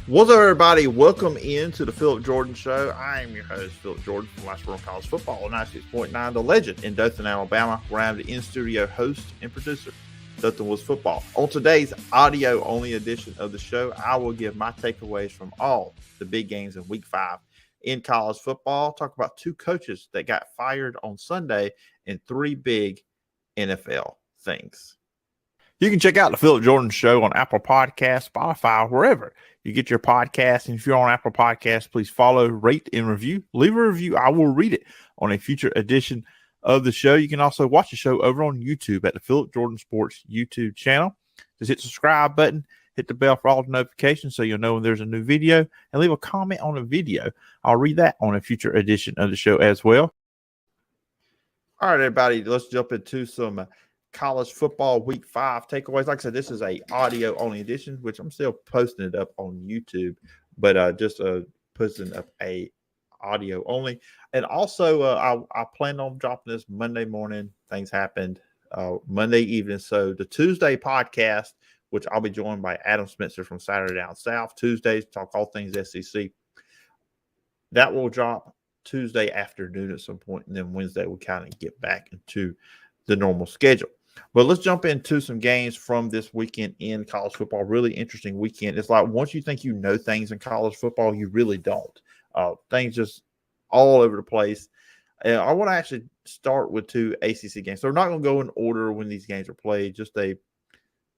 What's up, everybody? Welcome into the Phillip Jordan Show. I am your host, Phillip Jordan from Last Word on College Football on 96.9 The Legend in Dothan, Alabama, where I'm the in-studio host and producer, Dothan Woods Football. On today's audio-only edition of the show, I will give my takeaways from all the big games in Week 5 in college football, talk about two coaches that got fired on Sunday, and three big NFL things. You can check out the Phillip Jordan Show on Apple Podcasts, Spotify, wherever you get your podcasts. And if you're on Apple Podcasts, please follow, rate, and review. Leave a review. I will read it on a future edition of the show. You can also watch the show over on YouTube at the Phillip Jordan Sports YouTube channel. Just hit the subscribe button, hit the bell for all the notifications so you'll know when there's a new video, and leave a comment on a video. I'll read that on a future edition of the show as well. All right, everybody, let's jump into some college football Week 5 takeaways. Like I said, this is a audio only edition, which I'm still posting it up on YouTube, but just posting up a audio only. And also, I plan on dropping this Monday morning. Things happened Monday evening. So the Tuesday podcast, which I'll be joined by Adam Spencer from Saturday Down South. Tuesdays, talk all things SEC. That will drop Tuesday afternoon at some point, and then Wednesday we'll kind of get back into the normal schedule. But let's jump into some games from this weekend in college football. Really interesting weekend. It's like once you think you know things in college football, you really don't. Things just all over the place. I want to actually start with two ACC games. So we're not going to go in order when these games are played, just a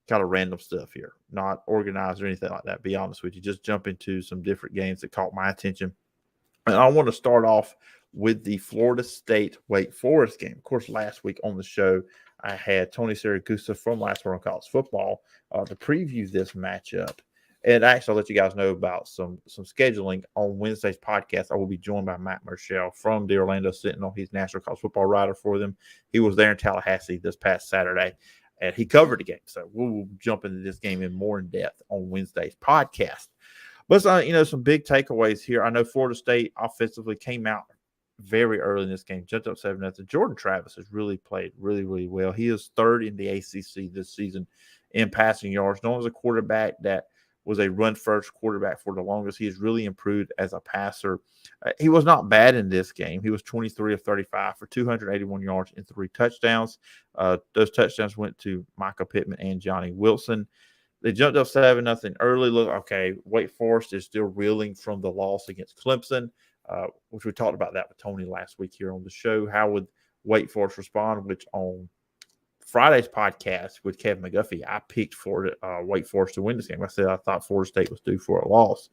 kind of random stuff here, not organized or anything like that. Be honest with you, just jump into some different games that caught my attention. And I want to start off with the Florida State Wake Forest game. Of course, last week on the show, I had Tony Siragusa from Last Word on College Football to preview this matchup. And actually, I'll let you guys know about some scheduling on Wednesday's podcast. I will be joined by Matt Murchell from the Orlando Sentinel. He's national college football writer for them. He was there in Tallahassee this past Saturday, and he covered the game. So we'll jump into this game in more in depth on Wednesday's podcast. But, some big takeaways here. I know Florida State offensively came out very early in this game, jumped up 7-0. Jordan Travis has really played really, really well. He is third in the ACC this season in passing yards. Known as a quarterback that was a run-first quarterback for the longest. He has really improved as a passer. He was not bad in this game. He was 23 of 35 for 281 yards and 3 touchdowns. Those touchdowns went to Micah Pittman and Johnny Wilson. They jumped up 7-0 early. Look, okay, Wake Forest is still reeling from the loss against Clemson, which we talked about that with Tony last week here on the show. How would Wake Forest respond? Which on Friday's podcast with Kevin McGuffey, I picked Wake Forest to win this game. I said I thought Florida State was due for a loss.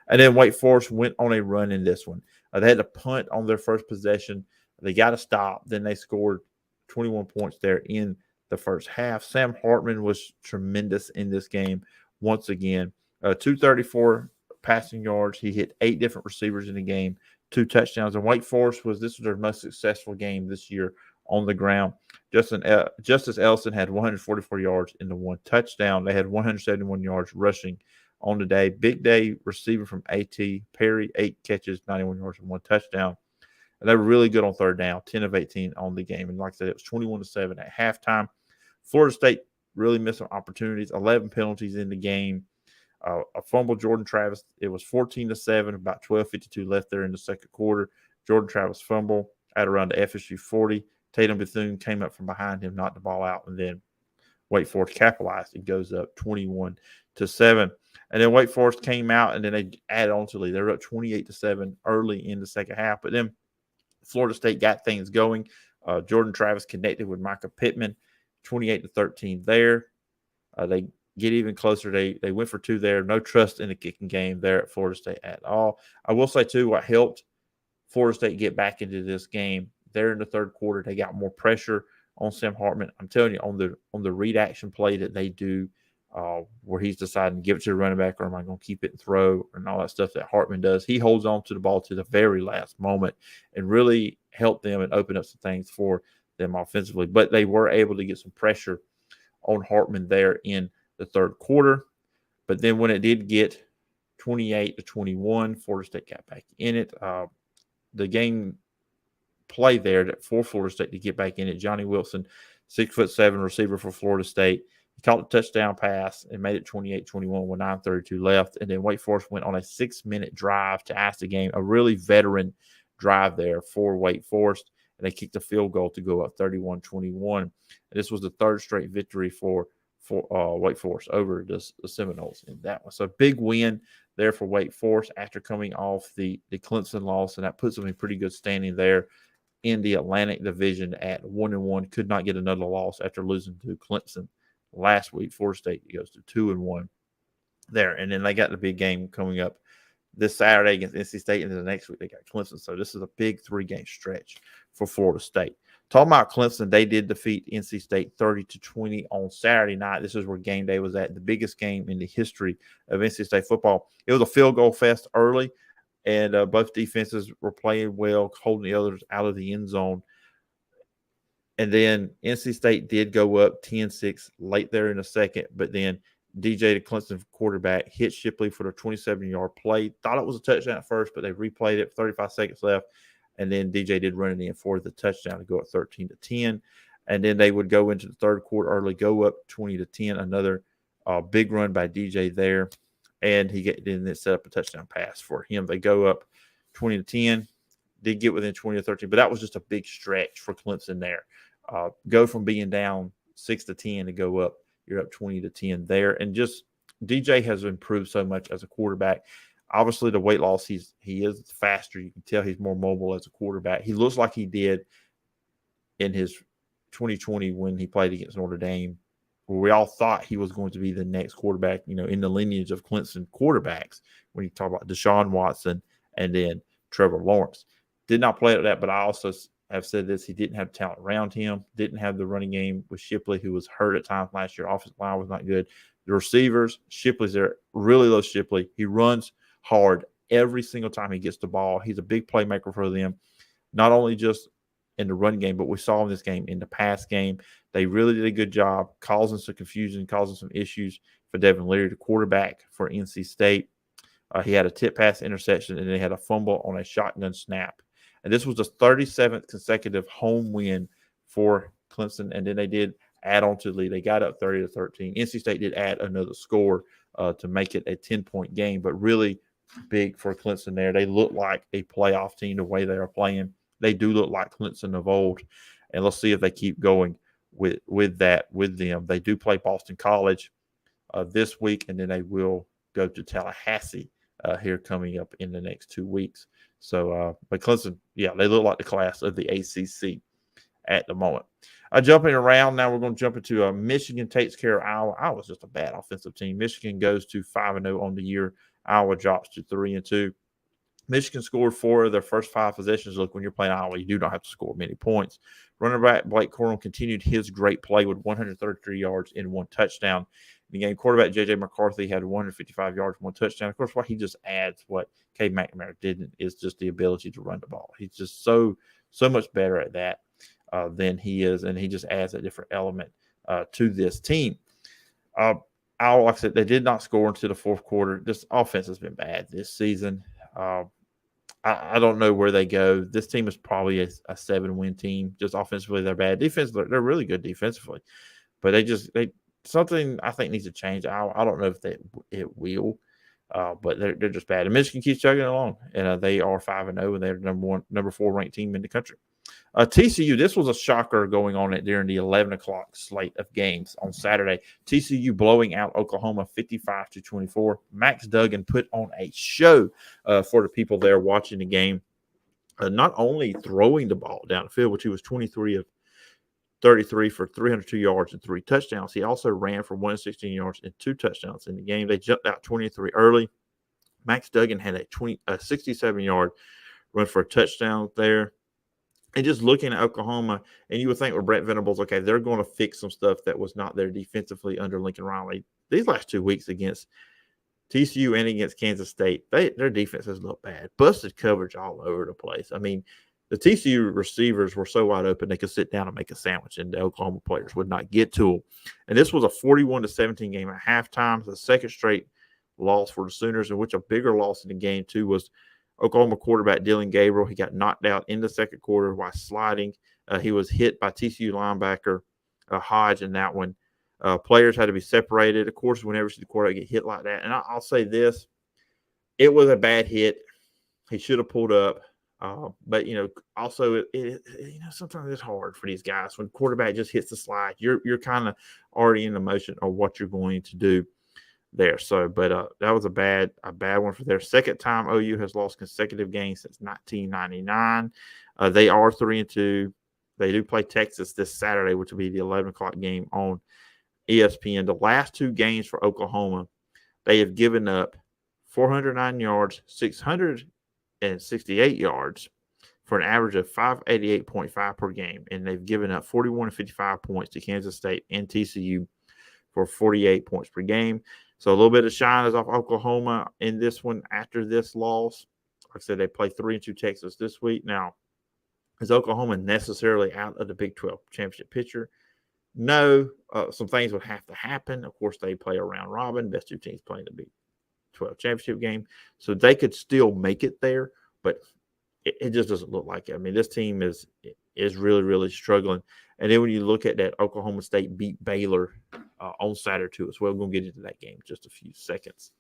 And then Wake Forest went on a run in this one. They had to punt on their first possession. They got to stop. Then they scored 21 points there in the first half. Sam Hartman was tremendous in this game once again. 234 passing yards. He hit 8 different receivers in the game, 2 touchdowns. And Wake Forest this was their most successful game this year on the ground. Justice Ellison had 144 yards and 1 touchdown. They had 171 yards rushing on the day. Big day receiver from A.T. Perry, 8 catches, 91 yards and 1 touchdown. And they were really good on third down, 10 of 18 on the game. And like I said, it was 21-7 at halftime. Florida State really missed some opportunities, 11 penalties in the game. A fumble, Jordan Travis. It was 14-7, about 12:52 left there in the second quarter. Jordan Travis fumble at around the FSU 40. Tatum Bethune came up from behind him, knocked the ball out, and then Wake Forest capitalized. It goes up 21-7. And then Wake Forest came out, and then they added on to the lead. They were up 28-7 early in the second half. But then Florida State got things going. Jordan Travis connected with Micah Pittman, 28-13 there. They get even closer. They went for 2 there. No trust in the kicking game there at Florida State at all. I will say, too, what helped Florida State get back into this game, there in the third quarter, they got more pressure on Sam Hartman. I'm telling you, on the read action play that they do, where he's deciding to give it to the running back, or am I going to keep it and throw, and all that stuff that Hartman does, he holds on to the ball to the very last moment and really helped them and open up some things for them offensively. But they were able to get some pressure on Hartman there in the third quarter. But then when it did get 28-21, Florida State got back in it. The game play there for Florida State to get back in it. Johnny Wilson, 6'7" receiver for Florida State. He caught a touchdown pass and made it 28-21 with 9:32 left. And then Wake Forest went on a 6-minute drive to ice the game, a really veteran drive there for Wake Forest. And they kicked a field goal to go up 31-21. And this was the third straight victory for Wake Forest over the Seminoles in that one. So big win there for Wake Forest after coming off the Clemson loss, and that puts them in pretty good standing there in the Atlantic Division at 1-1. Could not get another loss after losing to Clemson last week. Florida State goes to 2-1 there, and then they got the big game coming up this Saturday against NC State, and then the next week they got Clemson. So this is a big 3-game stretch for Florida State. Talking about Clemson, they did defeat NC State 30-20 on Saturday night. This is where game day was at, the biggest game in the history of NC State football. It was a field goal fest early, and both defenses were playing well, holding the others out of the end zone. And then NC State did go up 10-6 late there in the second, but then DJ, the Clemson quarterback, hit Shipley for the 27-yard play. Thought it was a touchdown at first, but they replayed it, 35 seconds left. And then DJ did run it in for the touchdown to go up 13-10. And then they would go into the third quarter early, go up 20-10. Another big run by DJ there. And then set up a touchdown pass for him. They go up 20-10, did get within 20-13, but that was just a big stretch for Clemson there. Go from being down 6-10 to go up. You're up 20-10 there. And just DJ has improved so much as a quarterback. Obviously, the weight loss, he is faster. You can tell he's more mobile as a quarterback. He looks like he did in his 2020 when he played against Notre Dame, where we all thought he was going to be the next quarterback, in the lineage of Clemson quarterbacks when you talk about Deshaun Watson and then Trevor Lawrence. Did not play at that, but I also have said this. He didn't have talent around him, didn't have the running game with Shipley, who was hurt at times last year. Offensive line was not good. The receivers, Shipley's there, really low Shipley. He runs hard every single time he gets the ball. He's a big playmaker for them, not only just in the run game, but we saw in this game in the pass game. They really did a good job causing some confusion, causing some issues for Devin Leary, the quarterback for NC State. He had a tip pass interception, and they had a fumble on a shotgun snap. And this was the 37th consecutive home win for Clemson, and then they did add on to the lead. They got up 30-13. NC State did add another score to make it a 10-point game, but really big for Clemson there. They look like a playoff team the way they are playing. They do look like Clemson of old, and let's see if they keep going with them. They do play Boston College this week, and then they will go to Tallahassee here coming up in the next 2 weeks. So, but Clemson, they look like the class of the ACC at the moment. Jumping around now, we're going to jump into Michigan takes care of Iowa. Iowa's just a bad offensive team. Michigan goes to 5-0 on the year. Iowa drops to 3-2. Michigan scored 4 of their first 5 possessions. Look, when you're playing Iowa, you do not have to score many points. Running back Blake Corum continued his great play with 133 yards and 1 touchdown. In the game, quarterback J.J. McCarthy had 155 yards, 1 touchdown. Of course, what he just adds, what Cade McNamara didn't, is just the ability to run the ball. He's just so much better at that than he is, and he just adds a different element to this team. Iowa, like I said, they did not score until the fourth quarter. This offense has been bad this season. I don't know where they go. This team is probably a 7-win team. Just offensively, they're bad. Defensively, they're really good defensively, but something I think needs to change. I don't know if it will, but they're just bad. And Michigan keeps chugging along, and they are 5-0, and they're number 4 ranked team in the country. TCU, this was a shocker going on during the 11 o'clock slate of games on Saturday. TCU blowing out Oklahoma 55-24. Max Duggan put on a show for the people there watching the game. Not only throwing the ball down the field, which he was 23 of 33 for 302 yards and 3 touchdowns. He also ran for 116 yards and 2 touchdowns in the game. They jumped out 23 early. Max Duggan had a 67-yard run for a touchdown there. And just looking at Oklahoma, and you would think with Brent Venables, okay, they're going to fix some stuff that was not there defensively under Lincoln Riley. These last 2 weeks against TCU and against Kansas State, their defense has looked bad. Busted coverage all over the place. I mean, the TCU receivers were so wide open they could sit down and make a sandwich, and the Oklahoma players would not get to them. And this was a 41-17 game at halftime, the second straight loss for the Sooners, in which a bigger loss in the game, too, was Oklahoma quarterback Dylan Gabriel. He got knocked out in the second quarter while sliding. He was hit by TCU linebacker Hodge in that one. Players had to be separated. Of course, whenever you see the quarterback get hit like that, and I'll say this, it was a bad hit. He should have pulled up. But, also, sometimes it's hard for these guys. When quarterback just hits the slide, you're kind of already in the motion of what you're going to do there. So, but that was a bad one for their second time. OU has lost consecutive games since 1999. They are 3-2. They do play Texas this Saturday, which will be the 11 o'clock game on ESPN. The last two games for Oklahoma, they have given up 409 yards, 668 yards for an average of 588.5 per game. And they've given up 41 and 55 points to Kansas State and TCU for 48 points per game. So a little bit of shine is off Oklahoma in this one after this loss. Like I said, they play 3-2 Texas this week. Now, is Oklahoma necessarily out of the Big 12 championship picture? No. Some things would have to happen. Of course, they play a round robin. Best two teams playing the Big 12 championship game. So they could still make it there, but it just doesn't look like it. I mean, this team is really, really struggling. And then when you look at that, Oklahoma State beat Baylor on Saturday too as well. We're going to get into that game in just a few seconds.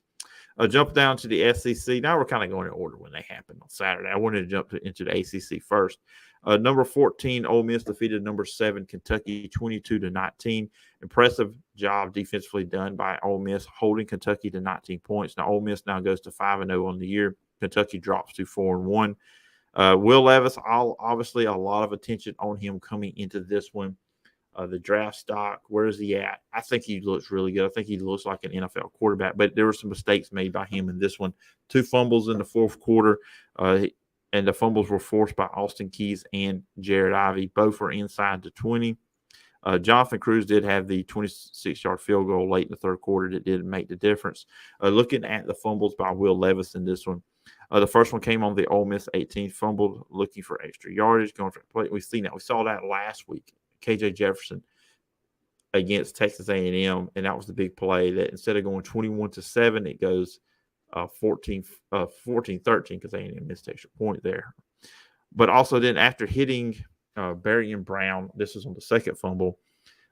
Jump down to the SEC. Now we're kind of going in order when they happened on Saturday. I wanted to jump into the ACC first. Number 14, Ole Miss defeated number 7, Kentucky, 22-19. Impressive job defensively done by Ole Miss, holding Kentucky to 19 points. Now, Ole Miss now goes to 5-0 on the year. Kentucky drops to 4-1. Will Levis, obviously a lot of attention on him coming into this one. The draft stock, where is he at? I think he looks really good. I think he looks like an NFL quarterback, but there were some mistakes made by him in this one. 2 fumbles in the fourth quarter, and the fumbles were forced by Austin Keys and Jared Ivey. Both were inside the 20. Jonathan Cruz did have the 26-yard field goal late in the third quarter that didn't make the difference. Looking at the fumbles by Will Levis in this one, the first one came on the Ole Miss 18, fumbled, looking for extra yardage, going for the play. We've seen that. We saw that last week. KJ Jefferson against Texas A&M, and that was the big play that instead of going 21-7, it goes 14-13 because A&M missed extra point there. But also then after hitting Barry and Brown, this is on the second fumble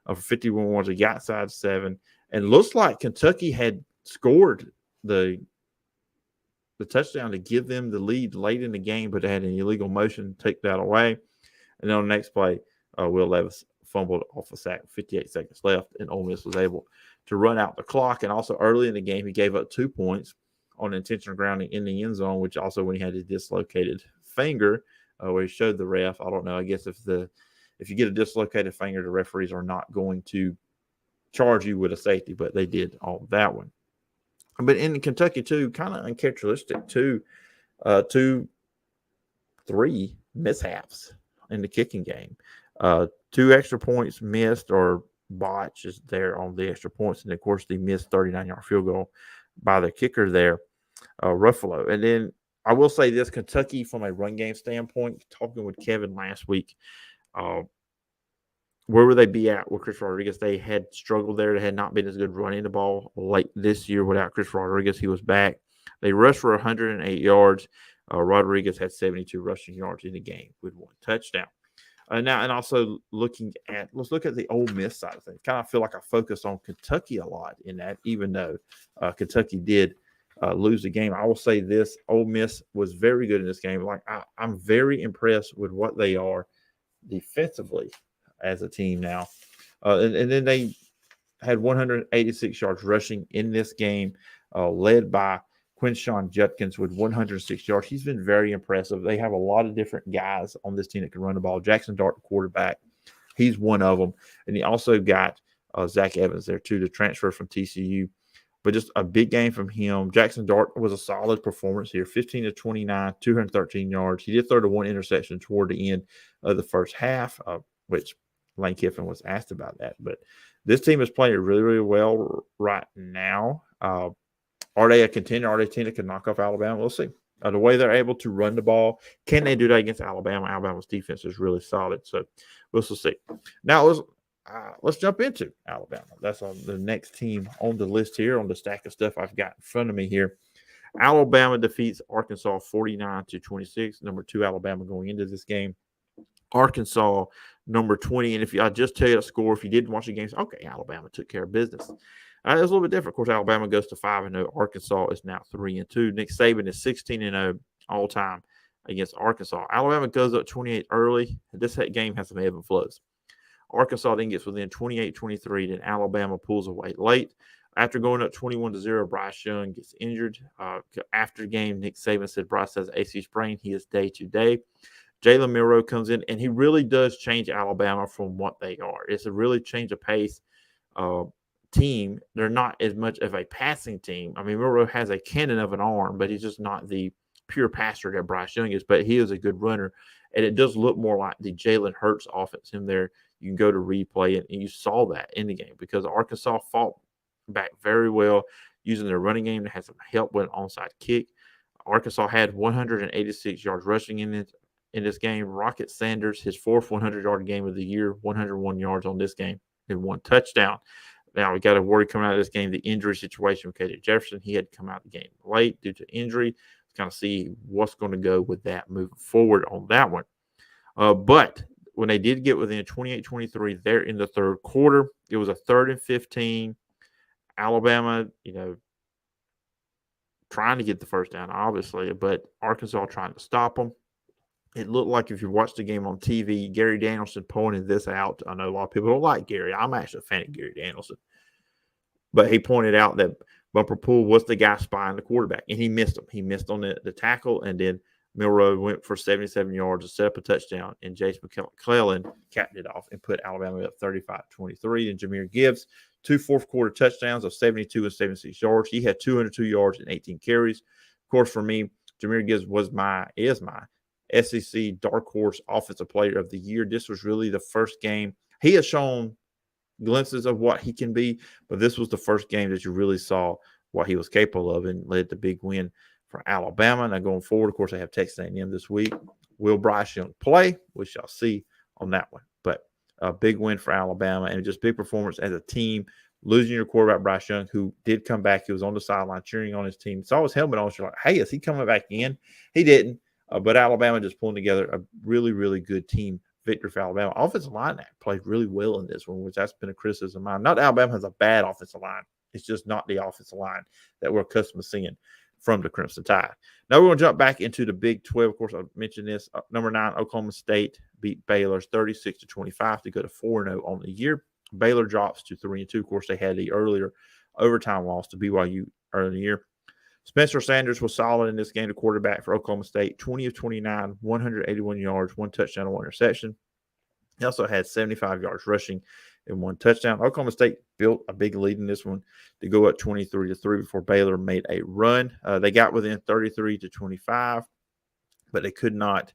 for 51 yards, a got side 7, and looks like Kentucky had scored the touchdown to give them the lead late in the game, but they had an illegal motion to take that away. And then on the next play, Will Levis fumbled off a sack, 58 seconds left, and Ole Miss was able to run out the clock. And also early in the game, he gave up 2 points on intentional grounding in the end zone, which also when he had a dislocated finger, where he showed the ref. I don't know. I guess if you get a dislocated finger, the referees are not going to charge you with a safety, but they did all that one. But in Kentucky, too, kind of uncharacteristic, 3 mishaps in the kicking game. 2 extra points missed or botches there on the extra points. And, of course, the missed 39-yard field goal by the kicker there, Ruffalo. And then I will say this, Kentucky, from a run game standpoint, talking with Kevin last week, where would they be at with Chris Rodriguez? They had struggled there. They had not been as good running the ball late this year without Chris Rodriguez. He was back. They rushed for 108 yards. Rodriguez had 72 rushing yards in the game with 1 touchdown. Now, and also let's look at the Ole Miss side of things. Kind of feel like I focus on Kentucky a lot in that, even though Kentucky did lose the game. I will say this, Ole Miss was very good in this game. Like I'm very impressed with what they are defensively as a team now. And then they had 186 yards rushing in this game, led by Quinshon Judkins with 106 yards. He's been very impressive. They have a lot of different guys on this team that can run the ball. Jackson Dart, the quarterback, he's one of them. And he also got Zach Evans there, too, to transfer from TCU. But just a big game from him. Jackson Dart was a solid performance here, 15-29, 213 yards. He did throw to 1 interception toward the end of the first half, which Lane Kiffin was asked about that. But this team is playing really, really well right now. Are they a contender? Are they a team that can knock off Alabama? We'll see. The way they're able to run the ball, can they do that against Alabama? Alabama's defense is really solid, so we'll see. Now let's jump into Alabama. That's on the next team on the list here on the stack of stuff I've got in front of me here. Alabama defeats Arkansas 49-26. Number 2 Alabama going into this game. Arkansas, number 20. And if I just tell you the score, if you didn't watch the games, okay, Alabama took care of business. It was a little bit different. Of course, Alabama goes to 5-0. Arkansas is now 3-2. Nick Saban is 16-0 all time against Arkansas. Alabama goes up 28 early. This game has some ebb and flows. Arkansas then gets within 28-23. Then Alabama pulls away late. After going up 21-0, Bryce Young gets injured. After the game, Nick Saban said Bryce has AC sprain. He is day to day. Jalen Milroe comes in, and he really does change Alabama from what they are. It's a really change of pace team. They're not as much of a passing team. I mean, Milroe has a cannon of an arm, but he's just not the pure passer that Bryce Young is, but he is a good runner. And it does look more like the Jalen Hurts offense in there. You can go to replay it, and you saw that in the game because Arkansas fought back very well using their running game. They had some help with an onside kick. Arkansas had 186 yards rushing in this game. Rocket Sanders, his fourth 100-yard game of the year, 101 yards on this game and 1 touchdown. Now, we got to worry coming out of this game, the injury situation with KJ Jefferson. He had to come out of the game late due to injury. Let's kind of see what's going to go with that moving forward on that one. But when they did get within 28-23 there in the third quarter, it was a 3rd and 15. Alabama, trying to get the first down, obviously, but Arkansas trying to stop them. It looked like if you watched the game on TV, Gary Danielson pointed this out. I know a lot of people don't like Gary. I'm actually a fan of Gary Danielson. But he pointed out that Bumper Pool was the guy spying the quarterback, and he missed him. He missed on the tackle, and then Milroe went for 77 yards to set up a touchdown, and Jace McClellan capped it off and put Alabama up 35-23. And Jahmyr Gibbs, 2 fourth-quarter touchdowns of 72 and 76 yards. He had 202 yards and 18 carries. Of course, for me, Jahmyr Gibbs is my SEC Dark Horse Offensive Player of the Year. This was really the first game. He has shown glimpses of what he can be, but this was the first game that you really saw what he was capable of and led the big win for Alabama. Now going forward, of course, they have Texas A&M this week. Will Bryce Young play? We shall see on that one. But a big win for Alabama and just big performance as a team. Losing your quarterback, Bryce Young, who did come back. He was on the sideline cheering on his team. Saw his helmet on. So you're like, hey, is he coming back in? He didn't. But Alabama just pulling together a really, really good team victory for Alabama. Offensive line played really well in this one, which that's been a criticism of mine. Not that Alabama has a bad offensive line. It's just not the offensive line that we're accustomed to seeing from the Crimson Tide. Now we're going to jump back into the Big 12. Of course, I mentioned this. Number 9, Oklahoma State beat Baylor 36-25 to go to 4-0 on the year. Baylor drops to 3-2. Of course, they had the earlier overtime loss to BYU earlier in the year. Spencer Sanders was solid in this game, the quarterback for Oklahoma State, 20 of 29, 181 yards, 1 touchdown and 1 interception. He also had 75 yards rushing and 1 touchdown. Oklahoma State built a big lead in this one to go up 23-3 before Baylor made a run. They got within 33-25, but they could not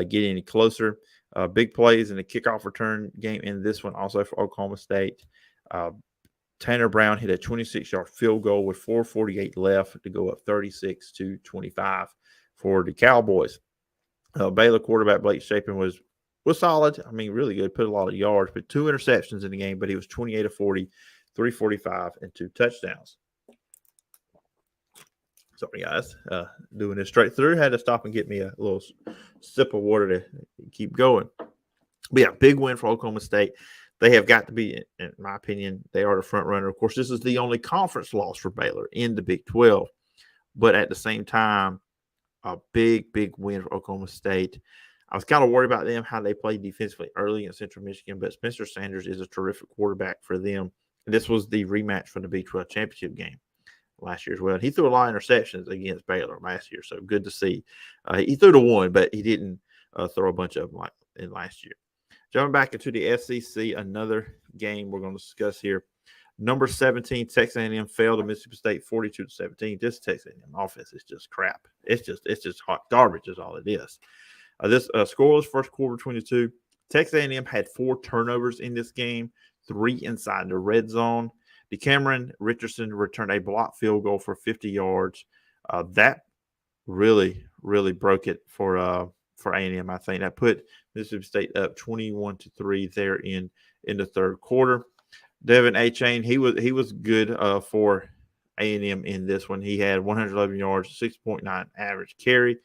get any closer. Big plays in the kickoff return game in this one also for Oklahoma State. Tanner Brown hit a 26-yard field goal with 4:48 left to go up 36-25 for the Cowboys. Baylor quarterback Blake Shapen was solid. I mean, really good. Put a lot of yards, but 2 interceptions in the game. But he was 28 of 40, 345, and 2 touchdowns. Sorry, guys. Doing this straight through. Had to stop and get me a little sip of water to keep going. But yeah, big win for Oklahoma State. They have got to be, in my opinion, they are the front runner. Of course, this is the only conference loss for Baylor in the Big 12. But at the same time, a big, big win for Oklahoma State. I was kind of worried about them, how they played defensively early in Central Michigan, but Spencer Sanders is a terrific quarterback for them. And this was the rematch from the Big 12 championship game last year as well. And he threw a lot of interceptions against Baylor last year, so good to see. He threw the 1, but he didn't throw a bunch of them like in last year. Jumping back into the SEC, another game we're going to discuss here. Number 17, Texas A&M fell to Mississippi State 42-17. This Texas A&M offense is just crap. It's just hot garbage is all it is. This scoreless first quarter between the two. Texas A&M had 4 turnovers in this game, 3 inside the red zone. DeCameron Richardson returned a blocked field goal for 50 yards. That really, really broke it for A&M, I think. That put Mississippi State up 21-3 there in the third quarter. Devin Achane, he was good for A&M in this one. He had 111 yards, 6.9 average carry.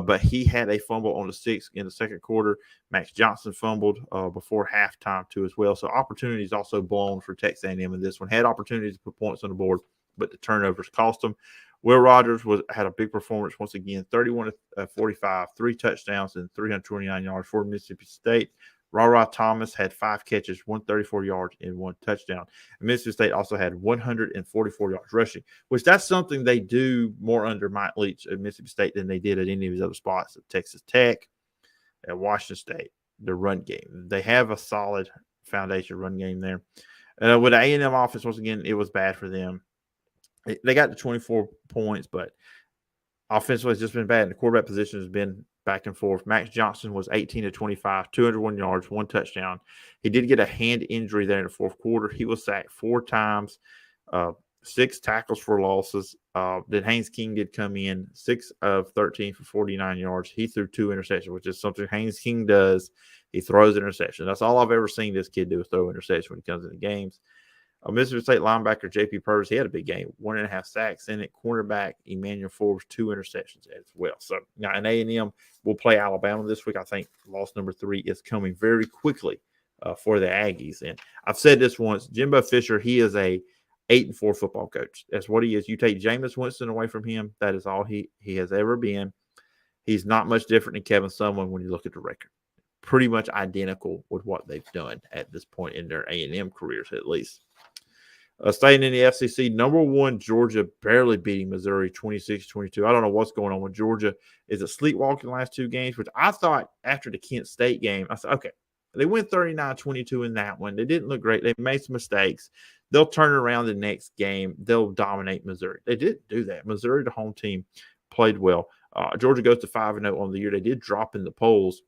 but he had a fumble on the 6th in the second quarter. Max Johnson fumbled before halftime too as well. So opportunities also blown for Texas A&M in this one. Had opportunities to put points on the board, but the turnovers cost them. Will Rogers had a big performance once again, 31-45, 3 touchdowns and 329 yards for Mississippi State. Ra Thomas had 5 catches, 134 yards, and 1 touchdown. And Mississippi State also had 144 yards rushing, which that's something they do more under Mike Leach at Mississippi State than they did at any of his other spots at Texas Tech, at Washington State. The run game, they have a solid foundation run game there. With the A&M offense, once again, it was bad for them. They got to 24 points, but offensively it's just been bad. And the quarterback position has been back and forth. Max Johnson was 18-25, 201 yards, 1 touchdown. He did get a hand injury there in the fourth quarter. He was sacked 4 times, 6 tackles for losses. Then Haynes King did come in, 6 of 13 for 49 yards. He threw 2 interceptions, which is something Haynes King does. He throws interceptions. That's all I've ever seen this kid do, is throw interceptions when he comes into games. Mississippi State linebacker J.P. Purvis, he had a big game, 1.5 sacks in it. Cornerback Emmanuel Forbes, 2 interceptions as well. So now an A&M will play Alabama this week. I think loss number 3 is coming very quickly for the Aggies. And I've said this once, Jimbo Fisher, he is a 8-4 football coach. That's what he is. You take Jameis Winston away from him, that is all he has ever been. He's not much different than Kevin Sumlin when you look at the record. Pretty much identical with what they've done at this point in their A&M careers, at least. Staying in the SEC, number 1 Georgia barely beating Missouri 26-22. I don't know what's going on with Georgia. Is it sleepwalking the last 2 games? Which I thought after the Kent State game, I said, okay, they went 39-22 in that one. They didn't look great. They made some mistakes. They'll turn around the next game. They'll dominate Missouri. They didn't do that. Missouri, the home team, played well. Georgia goes to 5-0 on the year. They did drop in the polls,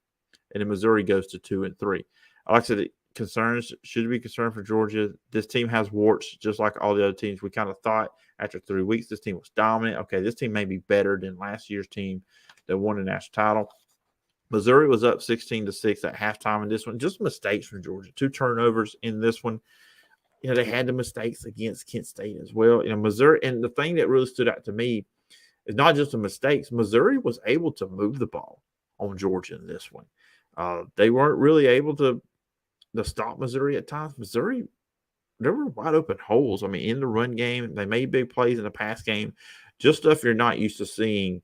and then Missouri goes to 2-3. Like I said, concerns should be concerned for Georgia. This team has warts just like all the other teams. We kind of thought after 3 weeks this team was dominant. Okay, this team may be better than last year's team that won the national title. Missouri was up 16-6 at halftime in this one. Just mistakes from Georgia. 2 turnovers in this one. You know, they had the mistakes against Kent State as well. You know, Missouri, and the thing that really stood out to me is not just the mistakes. Missouri was able to move the ball on Georgia in this one. They weren't really able to stop Missouri at times. Missouri, there were wide open holes. I mean, in the run game, they made big plays in the pass game. Just stuff you're not used to seeing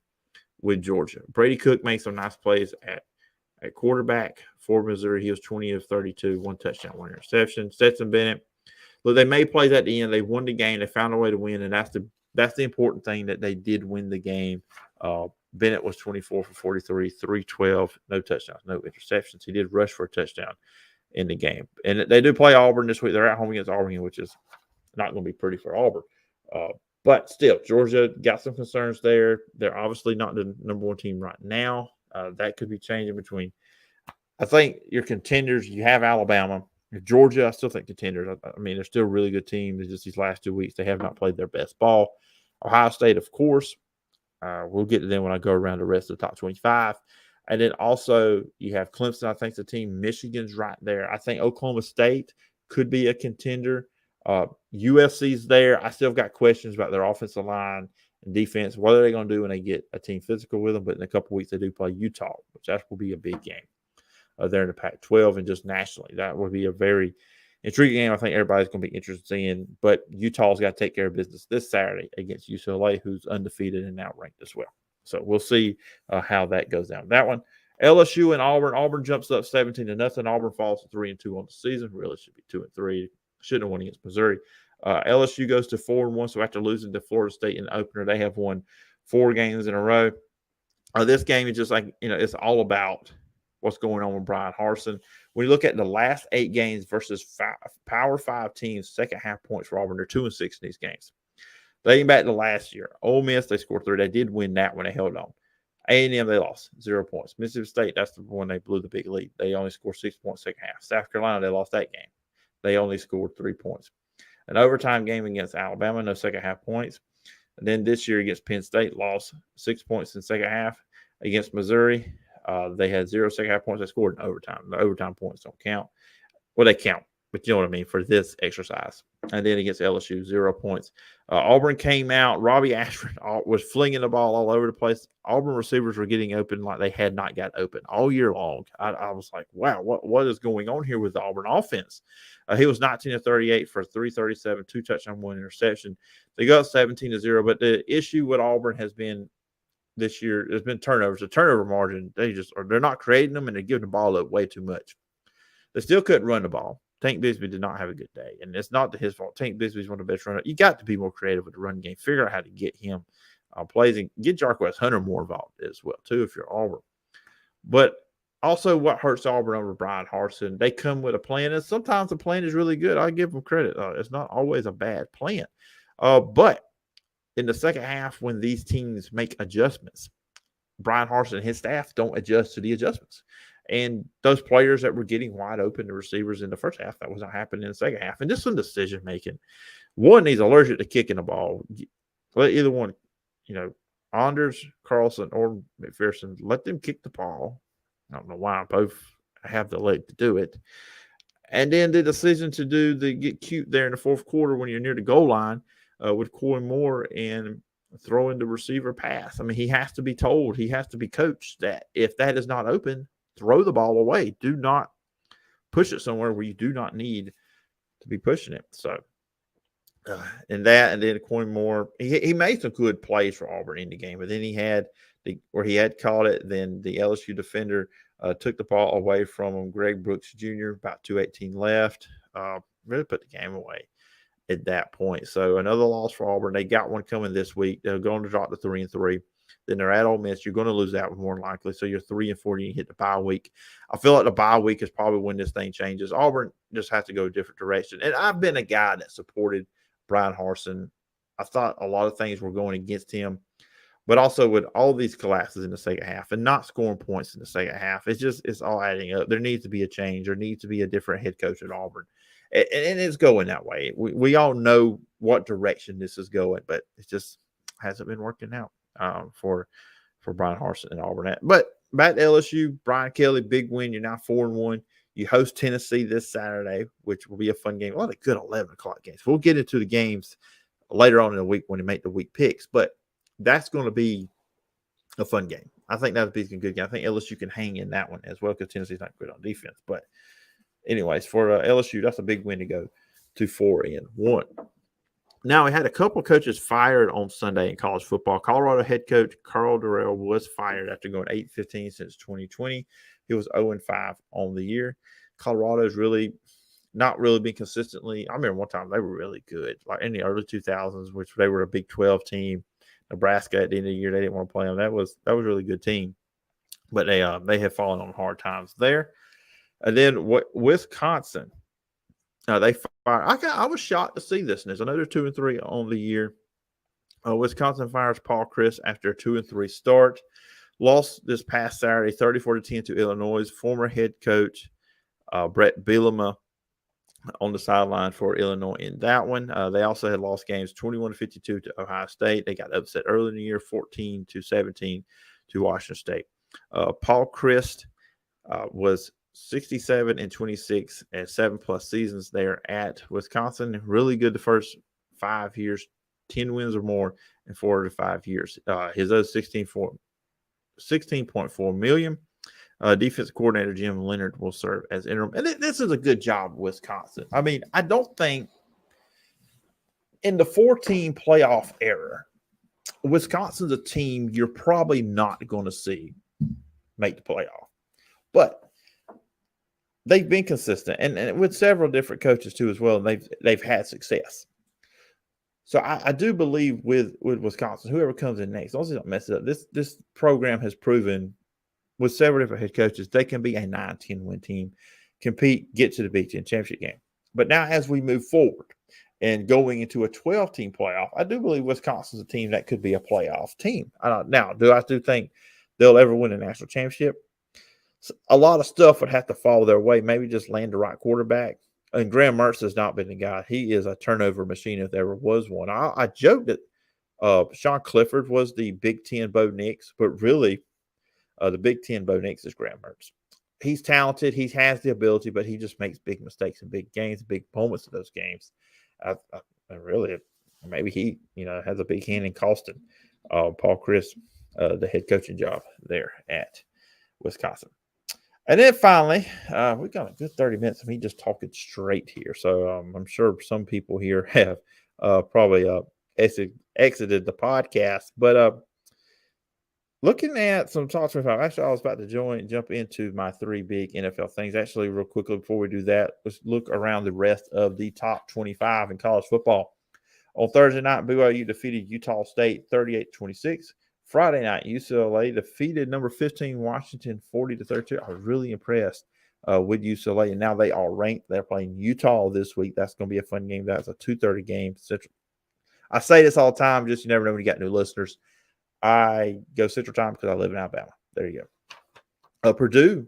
with Georgia. Brady Cook made some nice plays at quarterback for Missouri. He was 20 of 32, 1 touchdown, 1 interception. Stetson Bennett, look, they made plays at the end. They won the game. They found a way to win, and that's the important thing, that they did win the game. Bennett was 24 for 43, 312, no touchdowns, no interceptions. He did rush for a touchdown in the game. And they do play Auburn this week. They're at home against Auburn, which is not going to be pretty for Auburn. But still, Georgia got some concerns there. They're obviously not the number 1 team right now. That could be changing between. I think your contenders, you have Alabama. Georgia, I still think contenders. I mean, they're still a really good team. It's just these last 2 weeks, they have not played their best ball. Ohio State, of course. We'll get to them when I go around the rest of the top 25. And then also you have Clemson, I think, the team. Michigan's right there. I think Oklahoma State could be a contender. USC's there. I still got questions about their offensive line and defense. What are they going to do when they get a team physical with them? But in a couple of weeks, they do play Utah, which that will be a big game there in the Pac-12 and just nationally. That would be a very intriguing game. I think everybody's going to be interested in. But Utah's got to take care of business this Saturday against UCLA, who's undefeated and outranked as well. So we'll see how that goes down. That one, LSU and Auburn. Auburn jumps up 17-0. Auburn falls to 3-2 on the season. Really should be 2-3. Shouldn't have won against Missouri. LSU goes to 4-1. So after losing to Florida State in the opener, they have won 4 games in a row. This game is just like, it's all about what's going on with Brian Harsin. When you look at the last 8 games versus Power 5 teams, second half points for Auburn, they're 2-6 in these games. Dating back to last year, Ole Miss, they scored 3. They did win that when they held on. A&M, they lost 0 points. Mississippi State, that's the one they blew the big lead. They only scored 6 points second half. South Carolina, they lost that game. They only scored 3 points. An overtime game against Alabama, no second half points. And then this year against Penn State, lost 6 points in second half. Against Missouri, they had 0 second half points. They scored in overtime. The overtime points don't count. Well, they count. but you know what I mean, for this exercise. And then against LSU, 0 points. Auburn came out. Robbie Ashford was flinging the ball all over the place. Auburn receivers were getting open like they had not got open all year long. I was like, wow, what is going on here with the Auburn offense? He was 19 of 38 for 337, 2 touchdowns, 1 interception. They got 17-0. But the issue with Auburn has been this year, there's been turnovers. The turnover margin, they're not creating them, and they're giving the ball up way too much. They still couldn't run the ball. Tank Bigsby did not have a good day, and it's not his fault. Tank Bigsby is one of the best runners. You got to be more creative with the run game. Figure out how to get him plays and get Jarquez Hunter more involved as well, too, if you're Auburn. But also what hurts Auburn over Brian Harsin, they come with a plan, and sometimes the plan is really good. I give them credit. It's not always a bad plan. But in the second half, when these teams make adjustments, Brian Harsin and his staff don't adjust to the adjustments. And those players that were getting wide open, the receivers in the first half, that was not happening in the second half. And just some decision making. One, he's allergic to kicking the ball. Let either one, Anders, Carlson, or McPherson, let them kick the ball. I don't know why both have the leg to do it. And then the decision to get cute there in the fourth quarter when you're near the goal line with Coy Moore and throwing the receiver pass. I mean, he has to be told, he has to be coached that if that is not open, throw the ball away. Do not push it somewhere where you do not need to be pushing it. So, and then Coy Moore, he made some good plays for Auburn in the game, but then he had where he had caught it. Then the LSU defender took the ball away from him. Greg Brooks Jr. about 2:18 left. Really put the game away at that point. So another loss for Auburn. They got one coming this week. They're going to drop to 3-3. Then they're at Ole Miss. You're going to lose that one more than likely. So you're 3-4. You hit the bye week. I feel like the bye week is probably when this thing changes. Auburn just has to go a different direction. And I've been a guy that supported Brian Harsin. I thought a lot of things were going against him. But also with all these collapses in the second half and not scoring points in the second half, it's all adding up. There needs to be a change. There needs to be a different head coach at Auburn. And it's going that way. We all know what direction this is going, but it just hasn't been working out for Brian Harsin and Auburn. But back to LSU, Brian Kelly, big win. You're now 4-1. You host Tennessee this Saturday, which will be a fun game. A lot of good 11 o'clock games. We'll get into the games later on in the week when we make the week picks, but that's going to be a fun game. I think that'll be a good game. I think LSU can hang in that one as well because Tennessee's not good on defense. But anyways, for LSU, that's a big win to go to 4-1. Now, we had a couple of coaches fired on Sunday in college football. Colorado head coach Carl Durrell was fired after going 8-15 since 2020. He was 0-5 on the year. Colorado's really not really been consistently. I remember one time they were really good, like in the early 2000s, which they were a Big 12 team. Nebraska at the end of the year, they didn't want to play them. That was a really good team, but they have fallen on hard times there. And then Wisconsin, they fired. I was shocked to see this. And there's another 2-3 on the year. Wisconsin fires Paul Chryst after a 2-3 start. Lost this past Saturday, 34-10 to Illinois. Former head coach Brett Bielema on the sideline for Illinois in that one. They also had lost games 21-52 to Ohio State. They got upset early in the year, 14-17 to Washington State. Paul Chryst was 67-26 at 7+ seasons there at Wisconsin. Really good the first 5 years, 10 wins or more in 4 to 5 years. His owed $16.4 million. Defense coordinator Jim Leonard will serve as interim. And this is a good job, Wisconsin. I mean, I don't think in the 4-team playoff era, Wisconsin's a team you're probably not going to see make the playoff. But they've been consistent, and with several different coaches too as well, and they've had success. So I do believe with Wisconsin, whoever comes in next, as long as they don't mess it up, this program has proven with several different head coaches, they can be a 9-10 win team, compete, get to the Big Ten championship game. But now as we move forward and going into a 12-team playoff, I do believe Wisconsin's a team that could be a playoff team. Now, do I still think they'll ever win a national championship? A lot of stuff would have to fall their way, maybe just land the right quarterback. And Graham Mertz has not been the guy. He is a turnover machine if there ever was one. I joked that Sean Clifford was the Big Ten Bo Nix, but really the Big Ten Bo Nix is Graham Mertz. he's talented. He has the ability, but he just makes big mistakes in big games, big moments of those games. I really, maybe he, has a big hand in costing Paul Chris the head coaching job there at Wisconsin. And then finally, we got a good 30 minutes of me just talking straight here. So I'm sure some people here have probably exited the podcast. But looking at some top 25, actually, I was about to jump into my three big NFL things. Actually, real quickly before we do that, let's look around the rest of the top 25 in college football. On Thursday night, BYU defeated Utah State 38-26. Friday night, UCLA defeated number 15 Washington 40-32. I was really impressed with UCLA, and now they are ranked. They're playing Utah this week. That's going to be a fun game. That's a 2:30 game. Central. I say this all the time, just you never know when you got new listeners. I go Central Time because I live in Alabama. There you go. Purdue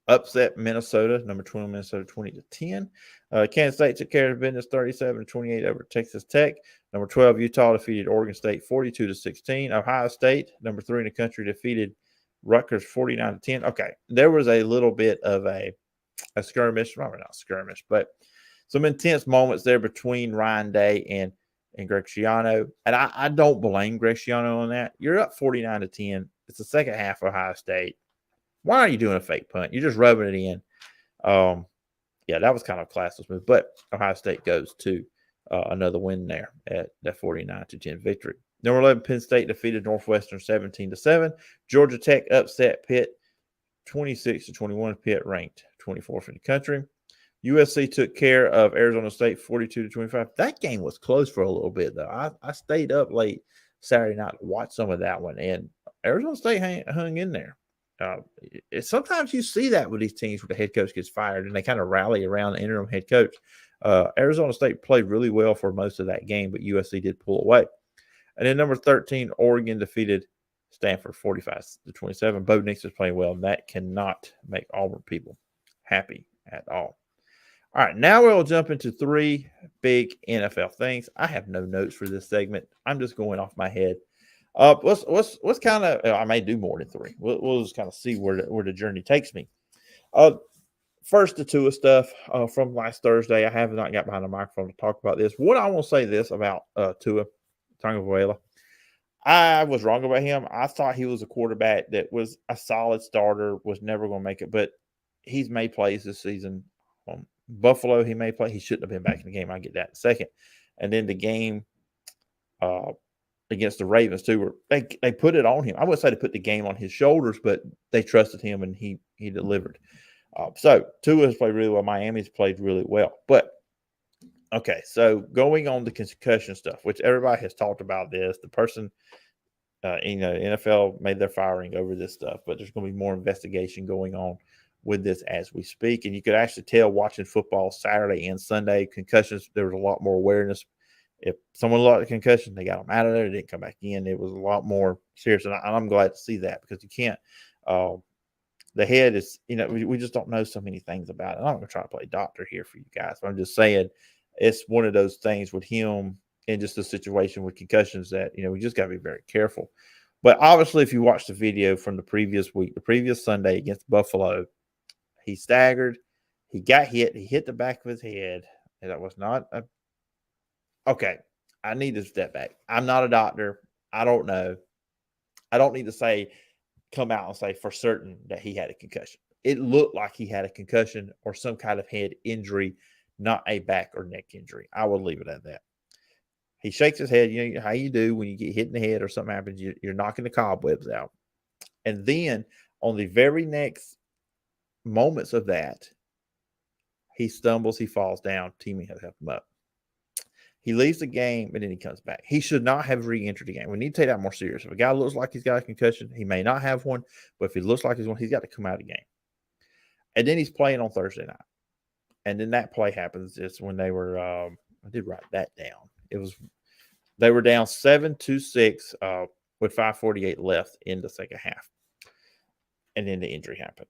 upset Minnesota, number 20 Minnesota 20-10. Kansas State took care of business 37-28 over Texas Tech. Number 12 Utah defeated Oregon State 42-16. Ohio State, number 3 in the country, defeated Rutgers 49-10. Okay, there was a little bit of a skirmish, probably not skirmish, but some intense moments there between Ryan Day and Greg Schiano. And I don't blame Greg Schiano on that. You're up 49-10. It's the second half of Ohio State. Why are you doing a fake punt? You're just rubbing it in. Yeah, that was kind of a classless move. But Ohio State goes to another win there at that 49-10 victory. Number 11, Penn State defeated Northwestern 17-7. Georgia Tech upset Pitt 26-21. Pitt ranked 24th in the country. USC took care of Arizona State 42-25. That game was close for a little bit, though. I stayed up late Saturday night to watch some of that one, and Arizona State hung in there. Sometimes you see that with these teams where the head coach gets fired and they kind of rally around the interim head coach. Arizona State played really well for most of that game, but USC did pull away. And then number 13, Oregon defeated Stanford 45-27. Bo Nix is playing well, and that cannot make Auburn people happy at all. All right, now we'll jump into three big NFL things. I have no notes for this segment. I'm just going off my head. What's kind of I may do more than three. We'll just kind of see where the journey takes me. First, the Tua stuff from last Thursday. I have not got behind the microphone to talk about this. What I want to say this about Tua Tagovailoa. I was wrong about him. I thought he was a quarterback that was a solid starter, was never going to make it, but he's made plays this season. Buffalo, he may play. He shouldn't have been back in the game. I get that in a second. And then the game against the Ravens, too, where they put it on him. I wouldn't say they put the game on his shoulders, but they trusted him, and he delivered. So Tua has played really well. Miami's played really well. But, okay, so going on the concussion stuff, which everybody has talked about this. The person, NFL made their firing over this stuff, but there's going to be more investigation going on with this as we speak. And you could actually tell watching football Saturday and Sunday, concussions, there was a lot more awareness. If someone lost a concussion, they got them out of there. They didn't come back in. It was a lot more serious. And I'm glad to see that because you can't the head is, we just don't know so many things about it. I'm not going to try to play doctor here for you guys, but I'm just saying it's one of those things with him and just the situation with concussions that, we just got to be very careful. But obviously, if you watch the video from the previous week, the previous Sunday against Buffalo, he staggered. He got hit. He hit the back of his head. And that was not a – okay, I need to step back. I'm not a doctor. I don't know. I don't need to come out and say for certain that he had a concussion. It looked like he had a concussion or some kind of head injury, not a back or neck injury. I will leave it at that. He shakes his head. You know how you do when you get hit in the head or something happens, you're knocking the cobwebs out. And then on the very next moments of that, he stumbles, he falls down, teammate has to help him up. He leaves the game, and then he comes back. He should not have re-entered the game. We need to take that more serious. If a guy looks like he's got a concussion, he may not have one, but if he looks like he's one, he's got to come out of the game. And then he's playing on Thursday night. And then that play happens. It's when they were I did write that down. They were down 7-6 with 5:48 left in the second half. And then the injury happened.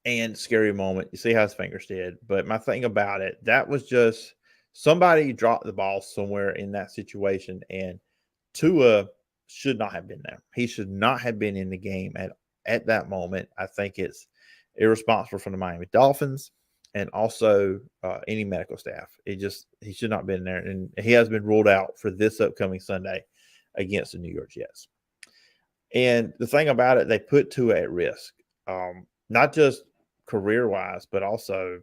And scary moment. You see how his fingers did. But my thing about it, that was just somebody dropped the ball somewhere in that situation. And Tua should not have been there. He should not have been in the game at at that moment, I think it's irresponsible from the Miami Dolphins and also any medical staff. He should not have been there, and he has been ruled out for this upcoming Sunday against the New York Jets. And the thing about it, they put Tua at risk, not just career-wise, but also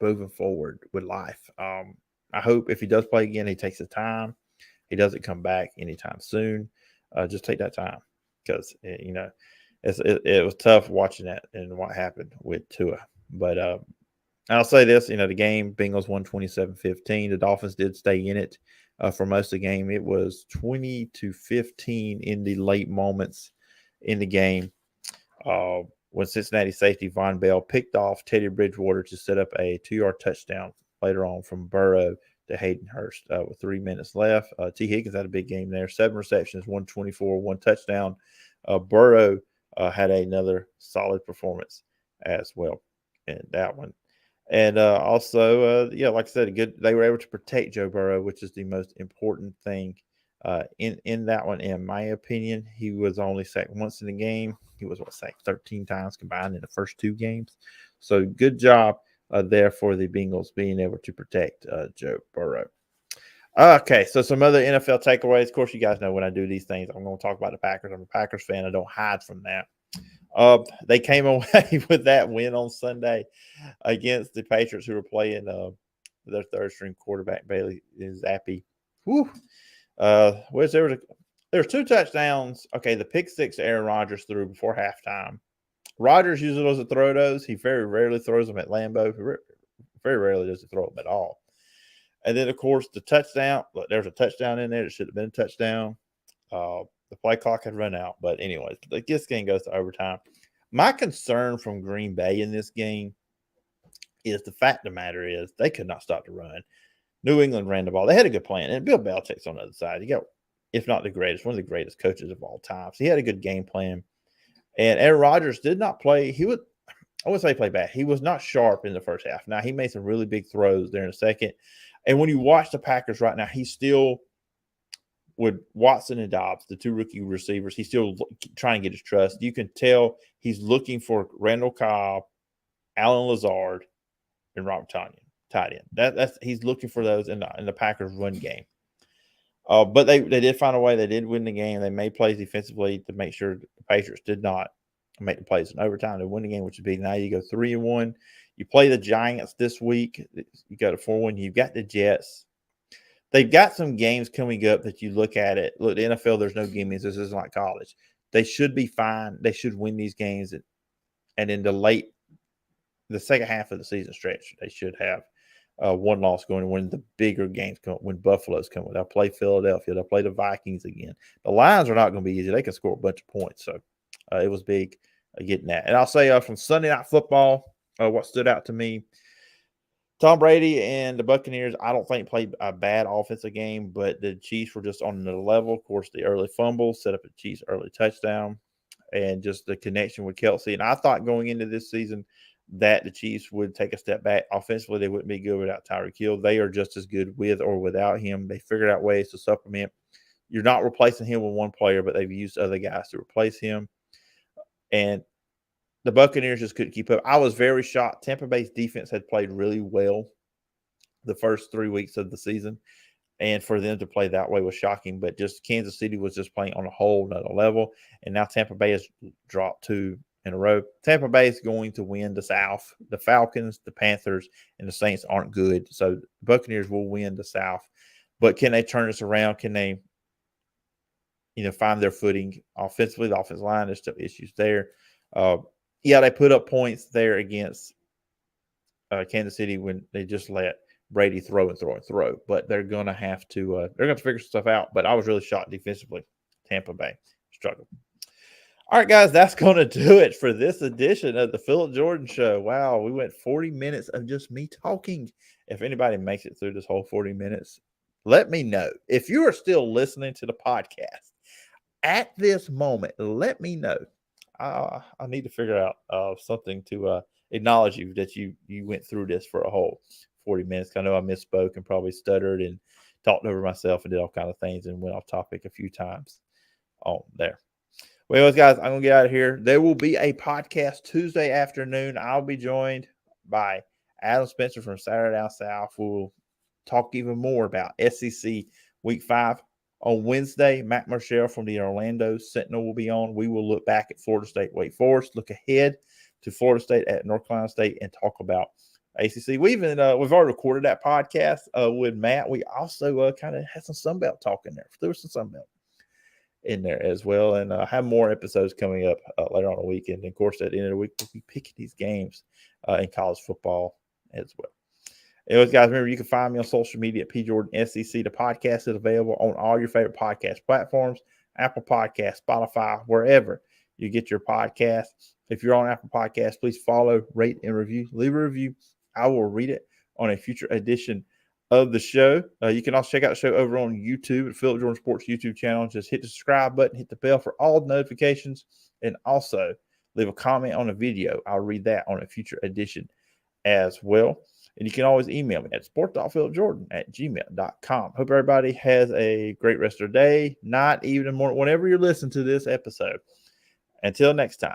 moving forward with life. I hope if he does play again, he takes the time. He doesn't come back anytime soon. Just take that time because, it was tough watching that and what happened with Tua. But I'll say this, the game, Bengals won 27-15. The Dolphins did stay in it for most of the game. It was 20-15 in the late moments in the game when Cincinnati safety Von Bell picked off Teddy Bridgewater to set up a 2-yard touchdown later on from Burrow to Hayden Hurst with 3 minutes left. T. Higgins had a big game there. 7 receptions, 124, 1 touchdown. Burrow had another solid performance as well in that one. And also, like I said, they were able to protect Joe Burrow, which is the most important thing in that one. In my opinion, he was only sacked once in the game. He was sacked 13 times combined in the first 2 games. So good job there for the Bengals being able to protect Joe Burrow. Okay, so some other NFL takeaways. Of course, you guys know when I do these things, I'm going to talk about the Packers. I'm a Packers fan. I don't hide from that. They came away with that win on Sunday against the Patriots, who were playing their third-string quarterback, Bailey Zappi. Woo! There's 2 touchdowns. Okay, the pick 6 Aaron Rodgers threw before halftime. Rodgers usually doesn't throw those. He very rarely throws them at Lambeau. Very rarely does he throw them at all. And then, of course, the touchdown. Look, there's a touchdown in there. It should have been a touchdown. The play clock had run out. But anyways, this game goes to overtime. My concern from Green Bay in this game is the fact of the matter is they could not stop the run. New England ran the ball. They had a good plan. And Bill Belichick's on the other side. You got, if not the greatest, one of the greatest coaches of all time. So he had a good game plan. And Aaron Rodgers did not play. I would say play bad. He was not sharp in the first half. Now, he made some really big throws there in a second. And when you watch the Packers right now, he's still with Watson and Dobbs, the 2 rookie receivers, he's still trying to get his trust. You can tell he's looking for Randall Cobb, Alan Lazard, and Robert Tonyan, tight end. He's looking for those in the Packers run game. But they did find a way. They did win the game. They made plays defensively to make sure the Patriots did not make the plays in overtime to win the game, which would be now you go 3-1. You play the Giants this week. You got a 4-1. You've got the Jets. They've got some games coming up that you look at it. Look, the NFL, there's no gimmies. This isn't like college. They should be fine. They should win these games. And in the second half of the season stretch, they should have one loss going to win the bigger games when Buffalo's coming. They'll play Philadelphia. They'll play the Vikings again. The Lions are not going to be easy. They can score a bunch of points. So it was big getting that. And I'll say from Sunday Night Football, what stood out to me, Tom Brady and the Buccaneers, I don't think played a bad offensive game, but the Chiefs were just on another level. Of course, the early fumble set up a Chiefs early touchdown and just the connection with Kelsey. And I thought going into this season that the Chiefs would take a step back. Offensively, they wouldn't be good without Tyreek Hill. They are just as good with or without him. They figured out ways to supplement. You're not replacing him with one player, but they've used other guys to replace him. And the Buccaneers just couldn't keep up. I was very shocked. Tampa Bay's defense had played really well the first 3 weeks of the season. And for them to play that way was shocking. But just Kansas City was just playing on a whole nother level. And now Tampa Bay has dropped 2 in a row. Tampa Bay is going to win the South. The Falcons, the Panthers, and the Saints aren't good. So the Buccaneers will win the South. But can they turn this around? Can they, find their footing offensively? The offensive line, there's still issues there. They put up points there against Kansas City when they just let Brady throw. But they're going to have to figure stuff out. But I was really shocked defensively. Tampa Bay struggled. All right, guys, that's going to do it for this edition of the Phillip Jordan Show. Wow, we went 40 minutes of just me talking. If anybody makes it through this whole 40 minutes, let me know. If you are still listening to the podcast at this moment, let me know. I need to figure out something to acknowledge you that you went through this for a whole 40 minutes. I know I misspoke and probably stuttered and talked over myself and did all kinds of things and went off topic a few times on there. Well, guys, I'm going to get out of here. There will be a podcast Tuesday afternoon. I'll be joined by Adam Spencer from Saturday Down South. We'll talk even more about SEC Week 5. On Wednesday, Matt Marshall from the Orlando Sentinel will be on. We will look back at Florida State Wake Forest, look ahead to Florida State at North Carolina State, and talk about ACC. We've already recorded that podcast with Matt. We also kind of had some Sunbelt talk in there. There was some Sunbelt in there as well, and have more episodes coming up later on the weekend. And of course, at the end of the week, we'll be picking these games in college football as well. Anyways, guys, remember you can find me on social media at PJordanSEC. The podcast is available on all your favorite podcast platforms, Apple Podcasts, Spotify, wherever you get your podcasts. If you're on Apple Podcasts, please follow, rate, and review. Leave a review. I will read it on a future edition of the show. You can also check out the show over on YouTube at Phillip Jordan Sports YouTube channel. Just hit the subscribe button, hit the bell for all notifications, and also leave a comment on the video. I'll read that on a future edition as well. And you can always email me at sport.philipjordan@gmail.com. Hope everybody has a great rest of their day, night, evening, morning, whenever you're listening to this episode. Until next time,